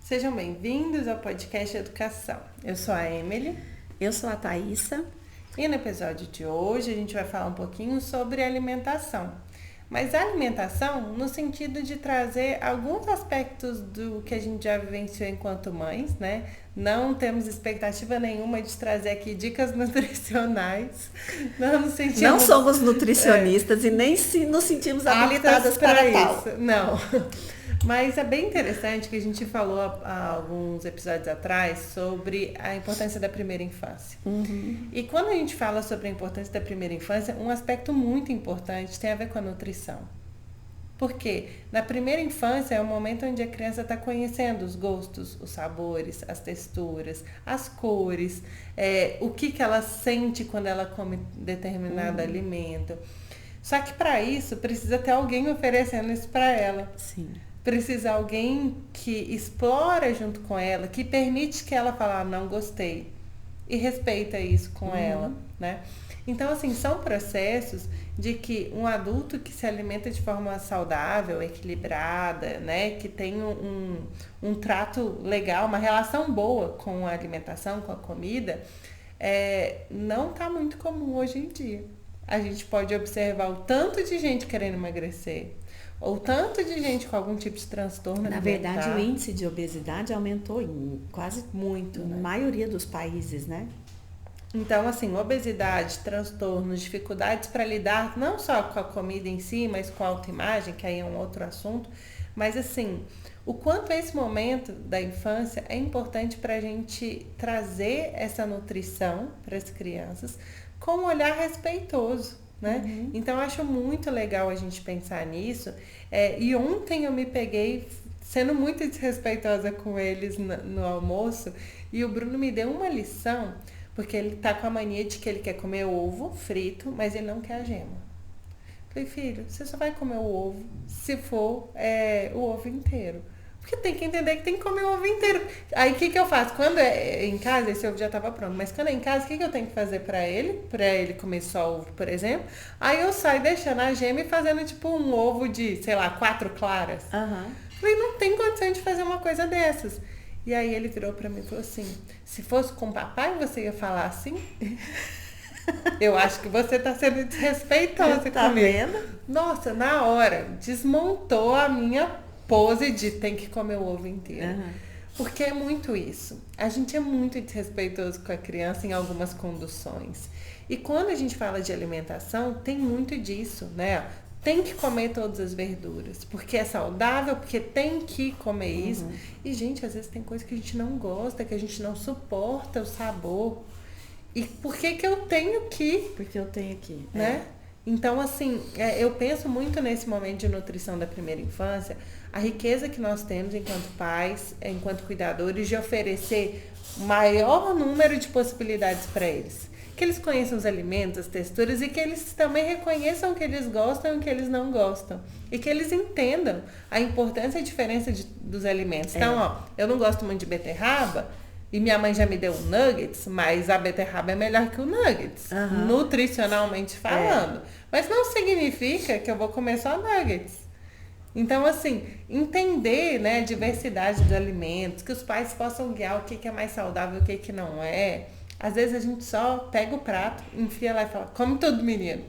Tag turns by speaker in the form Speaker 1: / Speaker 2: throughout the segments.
Speaker 1: Sejam bem-vindos ao podcast Educação. Eu sou a Emily.
Speaker 2: Eu sou a Thaísa.
Speaker 1: E no episódio de hoje a gente vai falar um pouquinho sobre alimentação. Mas a alimentação no sentido de trazer alguns aspectos do que a gente já vivenciou enquanto mães, né? Não temos expectativa nenhuma de trazer aqui dicas nutricionais.
Speaker 2: Não somos nutricionistas e nem nos sentimos habilitadas para tal.
Speaker 1: Não. Mas é bem interessante que a gente falou há alguns episódios atrás sobre a importância da primeira infância.
Speaker 2: Uhum.
Speaker 1: E quando a gente fala sobre a importância da primeira infância, um aspecto muito importante tem a ver com a nutrição. Porque na primeira infância é o momento onde a criança está conhecendo os gostos, os sabores, as texturas, as cores, o que ela sente quando ela come determinado alimento. Só que para isso precisa ter alguém oferecendo isso para ela.
Speaker 2: Sim.
Speaker 1: Precisa alguém que explora junto com ela, que permite que ela fale, não gostei. E respeita isso com ela, né? Então, assim, são processos de que um adulto que se alimenta de forma saudável, equilibrada, né? Que tem um trato legal, uma relação boa com a alimentação, com a comida, não está muito comum hoje em dia. A gente pode observar o tanto de gente querendo emagrecer, ou tanto de gente com algum tipo de transtorno alimentar.
Speaker 2: Na verdade, o índice de obesidade aumentou quase
Speaker 1: muito,
Speaker 2: na
Speaker 1: né?
Speaker 2: maioria dos países, né?
Speaker 1: Então, assim, obesidade, transtornos, dificuldades para lidar não só com a comida em si, mas com a autoimagem, que aí é um outro assunto, mas assim, o quanto esse momento da infância é importante para a gente trazer essa nutrição para as crianças com um olhar respeitoso. Né? Então, eu acho muito legal a gente pensar nisso. E ontem eu me peguei sendo muito desrespeitosa com eles no almoço e o Bruno me deu uma lição, porque ele tá com a mania de que ele quer comer ovo frito, mas ele não quer a gema. Falei, filho, você só vai comer o ovo se for o ovo inteiro. Porque tem que entender que tem que comer o ovo inteiro. Aí o que eu faço? Quando é em casa, esse ovo já estava pronto. Mas quando é em casa, o que eu tenho que fazer para ele comer só ovo, por exemplo? Aí eu saio deixando a gema e fazendo tipo um ovo de, sei lá, 4 claras. Falei, não tem condição de fazer uma coisa dessas. E aí ele virou para mim e falou assim, se fosse com o papai, você ia falar assim? Eu acho que você tá sendo desrespeitosa
Speaker 2: tá
Speaker 1: comigo.
Speaker 2: Vendo?
Speaker 1: Nossa, na hora, desmontou a minha pose de tem que comer o ovo inteiro. Porque é muito isso. A gente é muito desrespeitoso com a criança em algumas conduções. E quando a gente fala de alimentação, tem muito disso, né? Tem que comer todas as verduras, porque é saudável, porque tem que comer isso. E, gente, às vezes tem coisa que a gente não gosta, que a gente não suporta o sabor. E por que eu tenho que?
Speaker 2: Porque eu tenho que,
Speaker 1: né? Então, assim, eu penso muito nesse momento de nutrição da primeira infância, a riqueza que nós temos enquanto pais, enquanto cuidadores, de oferecer o maior número de possibilidades para eles. Que eles conheçam os alimentos, as texturas e que eles também reconheçam o que eles gostam e o que eles não gostam. E que eles entendam a importância e a diferença dos alimentos. Então, ó, eu não gosto muito de beterraba, e minha mãe já me deu nuggets, mas a beterraba é melhor que o nuggets, nutricionalmente falando. Mas não significa que eu vou comer só nuggets. Então, assim, entender, né, a diversidade dos alimentos, que os pais possam guiar o que é mais saudável e o que não é. Às vezes a gente só pega o prato, enfia lá e fala, come tudo, menino.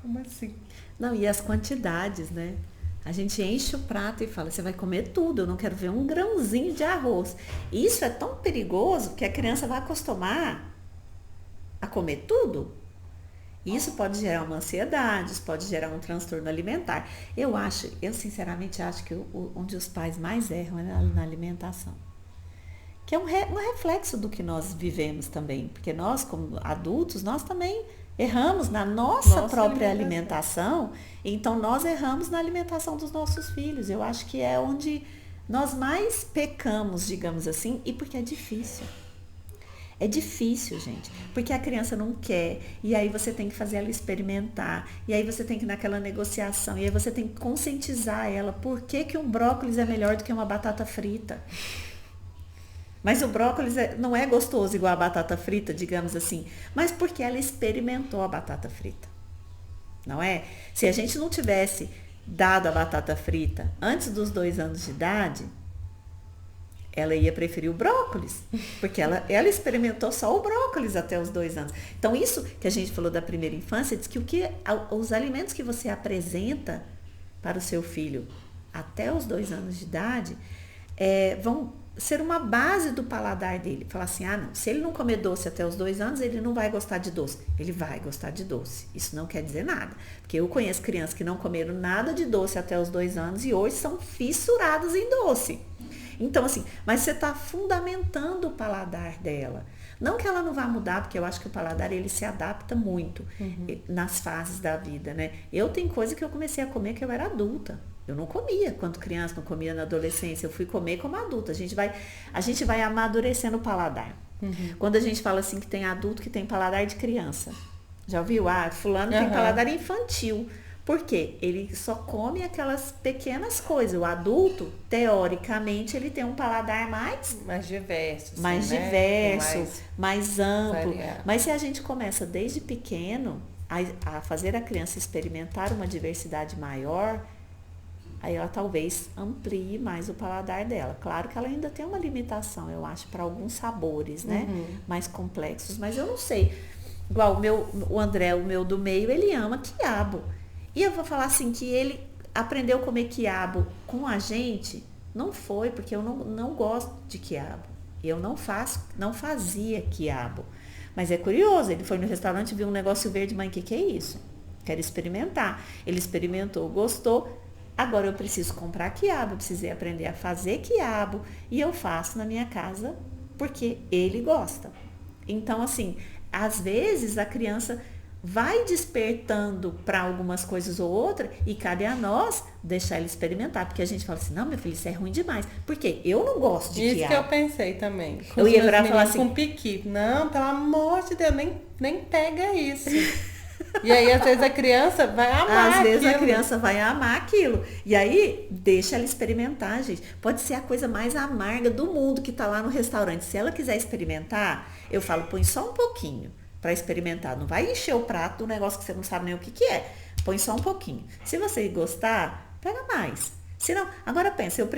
Speaker 1: Como assim?
Speaker 2: Não, e as quantidades, né? A gente enche o prato e fala, você vai comer tudo, eu não quero ver um grãozinho de arroz. Isso é tão perigoso que a criança vai acostumar a comer tudo. Isso pode gerar uma ansiedade, isso pode gerar um transtorno alimentar. Eu sinceramente acho que onde os pais mais erram é na alimentação. Que é um reflexo do que nós vivemos também. Porque nós, como adultos, nós também erramos na nossa própria alimentação. Então, nós erramos na alimentação dos nossos filhos. Eu acho que é onde nós mais pecamos, digamos assim, e porque é difícil. É difícil, gente, porque a criança não quer, e aí você tem que fazer ela experimentar, e aí você tem que ir naquela negociação, e aí você tem que conscientizar ela por que um brócolis é melhor do que uma batata frita. Mas o brócolis não é gostoso igual a batata frita, digamos assim, mas porque ela experimentou a batata frita, não é? Se a gente não tivesse dado a batata frita antes dos 2 anos de idade, ela ia preferir o brócolis, porque ela experimentou só o brócolis até os 2 anos. Então, isso que a gente falou da primeira infância, diz que os alimentos que você apresenta para o seu filho até os 2 anos de idade vão ser uma base do paladar dele. Falar assim, não, se ele não comer doce até os 2 anos, ele não vai gostar de doce. Ele vai gostar de doce. Isso não quer dizer nada. Porque eu conheço crianças que não comeram nada de doce até os 2 anos e hoje são fissuradas em doce. Então, assim, mas você está fundamentando o paladar dela. Não que ela não vá mudar, porque eu acho que o paladar, ele se adapta muito nas fases da vida, né? Eu tenho coisa que eu comecei a comer que eu era adulta. Eu não comia quando criança, não comia na adolescência. Eu fui comer como adulta. A gente vai amadurecendo o paladar. Quando a gente fala assim que tem adulto que tem paladar de criança. Já ouviu? Fulano tem paladar infantil. Por quê? Ele só come aquelas pequenas coisas. O adulto, teoricamente, ele tem um paladar mais
Speaker 1: diverso.
Speaker 2: Mais
Speaker 1: assim,
Speaker 2: diverso,
Speaker 1: né?
Speaker 2: mais amplo.
Speaker 1: Variado.
Speaker 2: Mas se a gente começa desde pequeno a fazer a criança experimentar uma diversidade maior, aí ela talvez amplie mais o paladar dela. Claro que ela ainda tem uma limitação, eu acho, para alguns sabores, né? Mais complexos. Mas eu não sei. Igual o André, o meu do meio, ele ama quiabo. E eu vou falar assim, que ele aprendeu a comer quiabo com a gente, não foi, porque eu não gosto de quiabo. Eu não fazia quiabo. Mas é curioso, ele foi no restaurante e viu um negócio verde, mãe, o que é isso? Quero experimentar. Ele experimentou, gostou. Agora eu preciso comprar quiabo, eu precisei aprender a fazer quiabo. E eu faço na minha casa porque ele gosta. Então, assim, às vezes a criança vai despertando para algumas coisas ou outra e cabe a nós deixar ele experimentar, porque a gente fala assim, não, meu filho, isso é ruim demais, porque eu não gosto de quiabo.
Speaker 1: Isso que eu pensei também.
Speaker 2: Eu ia virar e falar assim,
Speaker 1: com piqui, não, pelo amor de Deus, nem pega isso. E aí, às vezes, a criança vai amar
Speaker 2: às vezes
Speaker 1: aquilo.
Speaker 2: a criança vai amar aquilo. E aí, deixa ela experimentar, gente. Pode ser a coisa mais amarga do mundo que tá lá no restaurante. Se ela quiser experimentar, eu falo, põe só um pouquinho para experimentar. Não vai encher o prato do negócio que você não sabe nem o que é. Põe só um pouquinho. Se você gostar, pega mais. Se não, agora pensa, eu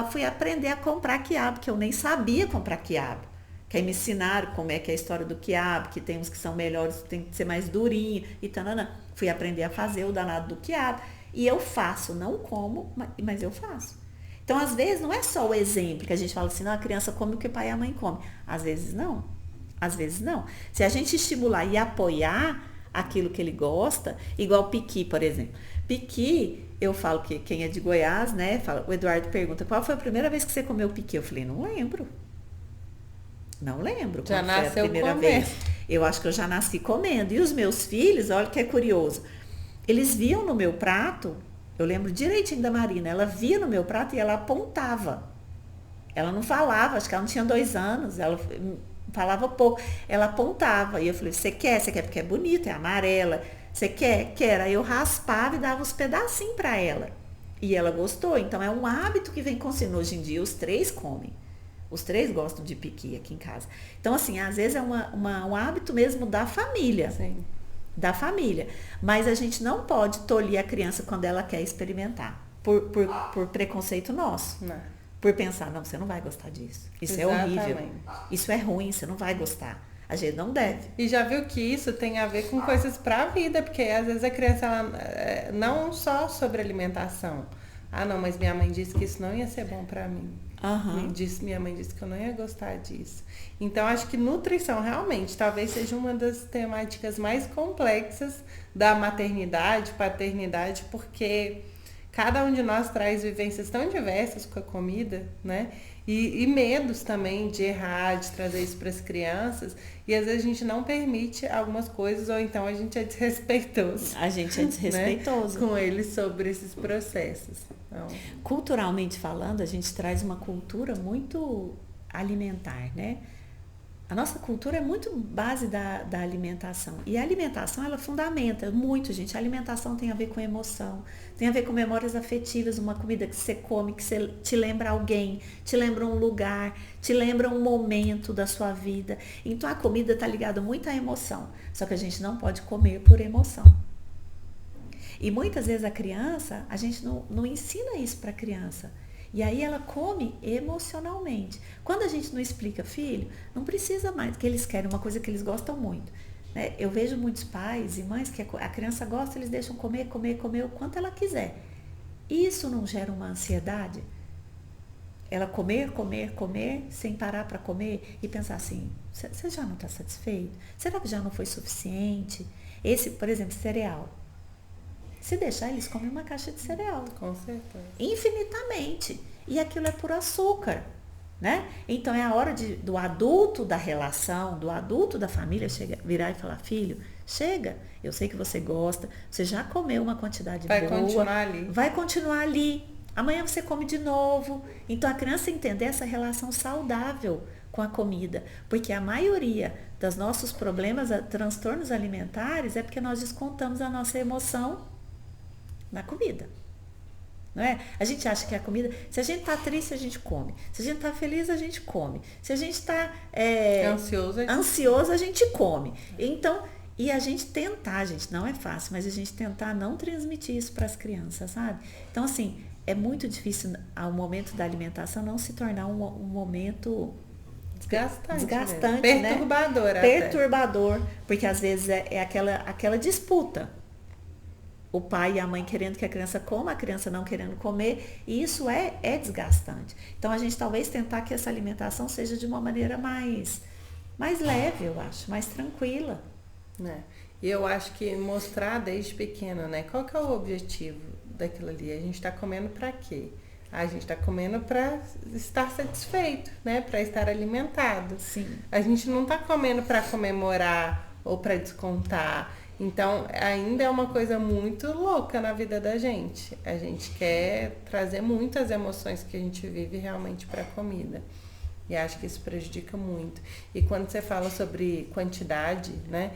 Speaker 2: fui aprender a comprar quiabo, que eu nem sabia comprar quiabo. Que aí me ensinaram como é que é a história do quiabo, que tem uns que são melhores, tem que ser mais durinho e tanana. Fui aprender a fazer o danado do quiabo. E eu faço, não como, mas eu faço. Então, às vezes, não é só o exemplo que a gente fala assim, não, a criança come o que o pai e a mãe comem. Às vezes, não. Às vezes, não. Se a gente estimular e apoiar aquilo que ele gosta, igual piqui, por exemplo. Piqui, eu falo que quem é de Goiás, né, o Eduardo pergunta, qual foi a primeira vez que você comeu piqui? Eu falei, não lembro. Não lembro.
Speaker 1: Já nasceu
Speaker 2: foi a primeira vez. Eu acho que eu já nasci comendo. E os meus filhos, olha que é curioso, eles viam no meu prato, eu lembro direitinho da Marina, ela via no meu prato e ela apontava. Ela não falava, acho que ela não tinha 2 anos, ela falava pouco. Ela apontava. E eu falei, você quer? Você quer porque é bonito, é amarela. Você quer? Quero. Aí eu raspava e dava uns pedacinhos para ela. E ela gostou. Então é um hábito que vem consigo. Hoje em dia os 3 comem. Os 3 gostam de piqui aqui em casa. Então, assim, às vezes é um hábito mesmo da família.
Speaker 1: Sim.
Speaker 2: Da família. Mas a gente não pode tolir a criança quando ela quer experimentar. Por preconceito nosso.
Speaker 1: Não.
Speaker 2: Por pensar, não, você não vai gostar disso. Isso
Speaker 1: Exatamente.
Speaker 2: é horrível. Isso é ruim, você não vai gostar. A gente não deve.
Speaker 1: E já viu que isso tem a ver com coisas para a vida, porque às vezes a criança, ela, não só sobre alimentação. Não, mas minha mãe disse que isso não ia ser bom para mim. Minha mãe disse que eu não ia gostar disso. Então, acho que nutrição realmente talvez seja uma das temáticas mais complexas da maternidade, paternidade, porque cada um de nós traz vivências tão diversas com a comida, né? E medos também de errar, de trazer isso para as crianças. E às vezes a gente não permite algumas coisas, ou então a gente é desrespeitoso.
Speaker 2: A gente é desrespeitoso.
Speaker 1: Né? Com eles sobre esses processos. Então...
Speaker 2: Culturalmente falando, a gente traz uma cultura muito alimentar, né? A nossa cultura é muito base da alimentação. E a alimentação, ela fundamenta muito, gente. A alimentação tem a ver com emoção, tem a ver com memórias afetivas, uma comida que você come, que você te lembra alguém, te lembra um lugar, te lembra um momento da sua vida. Então, a comida está ligada muito à emoção. Só que a gente não pode comer por emoção. E muitas vezes a criança, a gente não ensina isso para a criança. E aí ela come emocionalmente. Quando a gente não explica, filho, não precisa mais, que eles querem uma coisa que eles gostam muito. Né? Eu vejo muitos pais e mães que a criança gosta, eles deixam comer o quanto ela quiser. Isso não gera uma ansiedade? Ela comer, sem parar para comer e pensar assim, você já não está satisfeito? Será que já não foi suficiente? Esse, por exemplo, cereal. Se deixar, eles comem uma caixa de cereal.
Speaker 1: Com certeza.
Speaker 2: Infinitamente. E aquilo é por açúcar. Né? Então é a hora do adulto da relação, do adulto da família virar e falar, filho, chega, eu sei que você gosta, você já comeu uma quantidade boa.
Speaker 1: Vai continuar ali.
Speaker 2: Vai continuar ali. Amanhã você come de novo. Então a criança entender essa relação saudável com a comida. Porque a maioria dos nossos problemas, transtornos alimentares, é porque nós descontamos a nossa emoção na comida. Não é? A gente acha que a comida, se a gente está triste, a gente come. Se a gente está feliz, a gente come. Se a gente está ansioso, a gente come. Então, e a gente tentar, gente, não é fácil, mas a gente tentar não transmitir isso para as crianças, sabe? Então, assim, é muito difícil ao momento da alimentação não se tornar um momento desgastante,
Speaker 1: perturbador,
Speaker 2: né? Perturbador, porque às vezes é aquela disputa. O pai e a mãe querendo que a criança coma, a criança não querendo comer, e isso é desgastante. Então a gente talvez tentar que essa alimentação seja de uma maneira mais leve, eu acho, mais tranquila.
Speaker 1: E eu acho que mostrar desde pequeno, né? Qual que é o objetivo daquilo ali? A gente está comendo para quê? A gente está comendo para estar satisfeito, né? Para estar alimentado.
Speaker 2: Sim.
Speaker 1: A gente não está comendo para comemorar ou para descontar. Então, ainda é uma coisa muito louca na vida da gente. A gente quer trazer muitas emoções que a gente vive realmente para a comida. E acho que isso prejudica muito. E quando você fala sobre quantidade, né?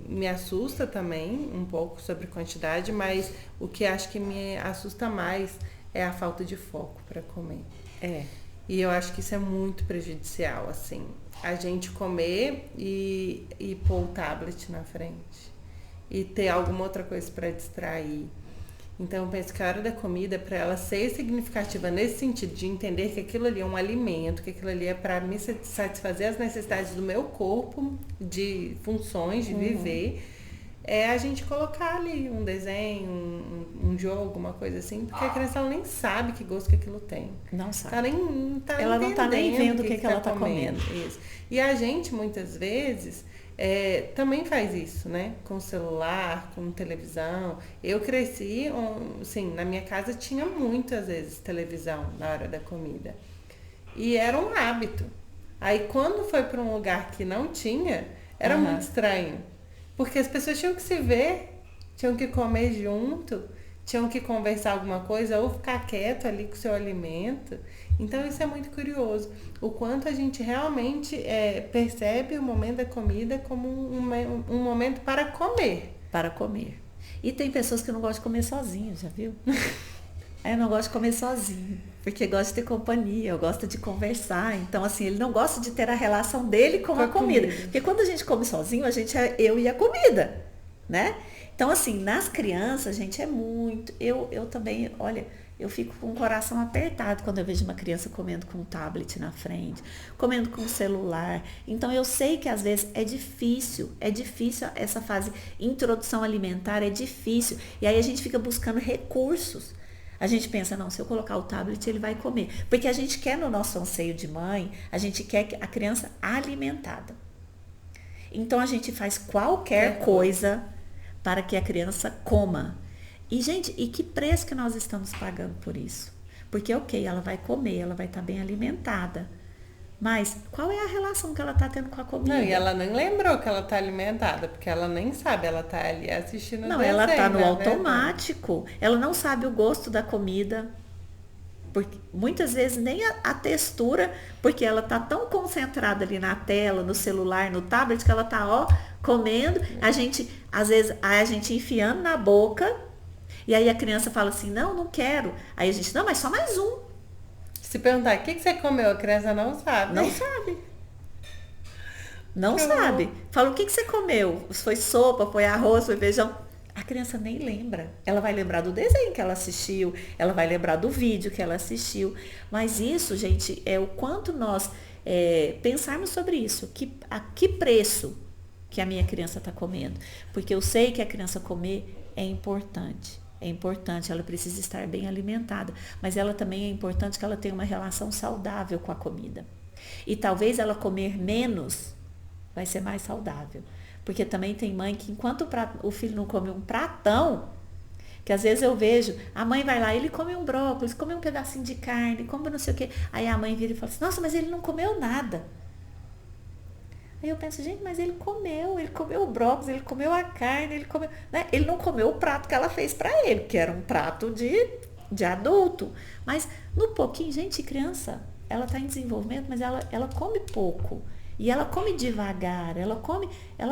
Speaker 1: Me assusta também um pouco sobre quantidade, mas o que acho que me assusta mais é a falta de foco para comer. E eu acho que isso é muito prejudicial, assim. A gente comer e pôr o tablet na frente. E ter alguma outra coisa para distrair. Então, eu penso que a hora da comida, para ela ser significativa nesse sentido, de entender que aquilo ali é um alimento, que aquilo ali é para me satisfazer as necessidades do meu corpo, de funções, de viver, é a gente colocar ali um desenho, um jogo, uma coisa assim, porque a criança ela nem sabe que gosto que aquilo tem.
Speaker 2: Não sabe.
Speaker 1: Ela não tá nem vendo
Speaker 2: o que ela tá comendo.
Speaker 1: Isso. E a gente, muitas vezes, também faz isso, né? Com celular, com televisão. Eu cresci, assim, na minha casa tinha muitas vezes televisão na hora da comida. E era um hábito. Aí quando foi para um lugar que não tinha, era muito estranho. Porque as pessoas tinham que se ver, tinham que comer junto, tinham que conversar alguma coisa ou ficar quieto ali com o seu alimento. Então isso é muito curioso. O quanto a gente realmente percebe o momento da comida como um momento para comer.
Speaker 2: Para comer. E tem pessoas que não gostam de comer sozinho, já viu? Eu não gosto de comer sozinho, porque gosta de ter companhia, eu gosto de conversar. Então, assim, ele não gosta de ter a relação dele com a comida. Porque quando a gente come sozinho, a gente é eu e a comida, né? Então, assim, nas crianças, gente, é muito... Eu também, olha, eu fico com o coração apertado quando eu vejo uma criança comendo com um tablet na frente, comendo com o celular. Então, eu sei que às vezes é difícil essa fase introdução alimentar, é difícil. E aí a gente fica buscando recursos. A gente pensa, não, se eu colocar o tablet, ele vai comer. Porque a gente quer, no nosso anseio de mãe, a gente quer a criança alimentada. Então, a gente faz qualquer coisa para que a criança coma. E, gente, e que preço que nós estamos pagando por isso? Porque, ok, ela vai comer, ela vai estar bem alimentada. Mas qual é a relação que ela está tendo com a comida?
Speaker 1: Não, e ela nem lembrou que ela está alimentada, porque ela nem sabe, ela está ali assistindo o
Speaker 2: desenho. Não, ela está no automático. Ela não sabe o gosto da comida. Porque muitas vezes nem a textura, porque ela está tão concentrada ali na tela, no celular, no tablet, que ela está, comendo. Às vezes, a gente enfiando na boca, e aí a criança fala assim, não quero. Aí a gente, não, mas só mais um.
Speaker 1: Se perguntar, o que você comeu? A criança não sabe.
Speaker 2: Não sabe. Não sabe. Fala, o que você comeu? Foi sopa, foi arroz, foi feijão? criança nem lembra. Ela vai lembrar do desenho que ela assistiu, ela vai lembrar do vídeo que ela assistiu. Mas isso, gente, é o quanto nós pensarmos sobre isso. A que preço que a minha criança está comendo? Porque eu sei que a criança comer é importante. É importante, ela precisa estar bem alimentada. Mas ela também é importante que ela tenha uma relação saudável com a comida. E talvez ela comer menos vai ser mais saudável. Porque também tem mãe que enquanto o filho não come um pratão, que às vezes eu vejo, a mãe vai lá, ele come um brócolis, come um pedacinho de carne, come não sei o quê. Aí a mãe vira e fala assim, nossa, mas ele não comeu nada. Aí eu penso, gente, mas ele comeu o brócolis, ele comeu a carne, ele comeu, né? Ele não comeu o prato que ela fez para ele, que era um prato de adulto. Mas no pouquinho, gente, criança, ela está em desenvolvimento, mas ela come pouco. E ela come devagar, ela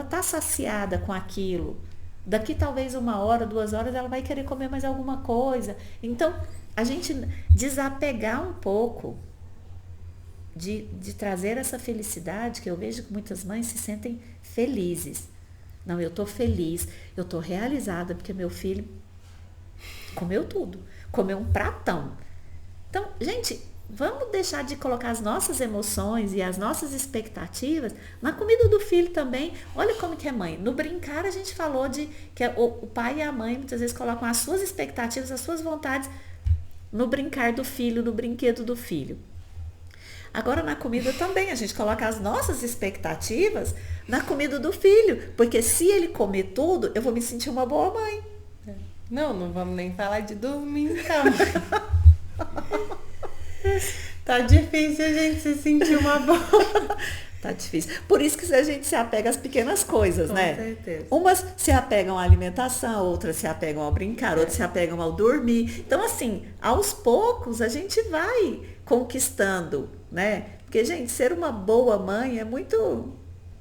Speaker 2: está saciada com aquilo. Daqui talvez 1 hora, 2 horas, ela vai querer comer mais alguma coisa. Então, a gente desapegar um pouco de trazer essa felicidade, que eu vejo que muitas mães se sentem felizes. Não, eu estou feliz, eu estou realizada, porque meu filho comeu tudo, comeu um pratão. Então, gente, vamos deixar de colocar as nossas emoções e as nossas expectativas na comida do filho também. Olha como que é mãe. No brincar a gente falou de que o pai e a mãe muitas vezes colocam as suas expectativas, as suas vontades no brincar do filho, no brinquedo do filho. Agora na comida também a gente coloca as nossas expectativas na comida do filho. Porque se ele comer tudo, eu vou me sentir uma boa mãe.
Speaker 1: Não vamos nem falar de dormir então. Tá difícil a gente se sentir uma boa.
Speaker 2: Tá difícil. Por isso que a gente se apega às pequenas coisas, né?
Speaker 1: Com certeza.
Speaker 2: Umas se apegam à alimentação, outras se apegam ao brincar, outras se apegam ao dormir. Então, assim, aos poucos a gente vai conquistando, né? Porque, gente, ser uma boa mãe é muito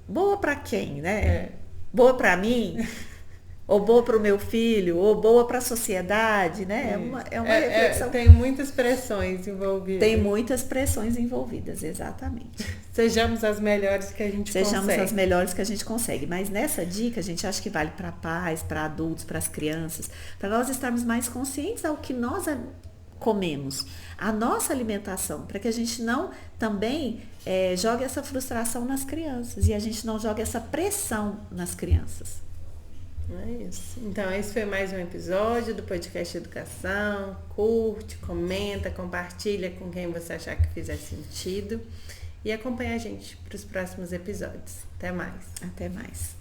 Speaker 2: boa para quem, né? Boa para mim, ou boa para o meu filho, ou boa para a sociedade, né? É uma reflexão.
Speaker 1: Tem muitas pressões envolvidas.
Speaker 2: Tem muitas pressões envolvidas, exatamente.
Speaker 1: Sejamos as melhores que a gente consegue.
Speaker 2: Sejamos as melhores que a gente consegue. Mas nessa dica, a gente acha que vale para pais, para adultos, para as crianças, para nós estarmos mais conscientes ao que nós comemos, a nossa alimentação, para que a gente não também jogue essa frustração nas crianças e a gente não jogue essa pressão nas crianças.
Speaker 1: É isso. Então, esse foi mais um episódio do podcast Educação. Curte, comenta, compartilha com quem você achar que fizer sentido. E acompanha a gente para os próximos episódios. Até mais.
Speaker 2: Até mais.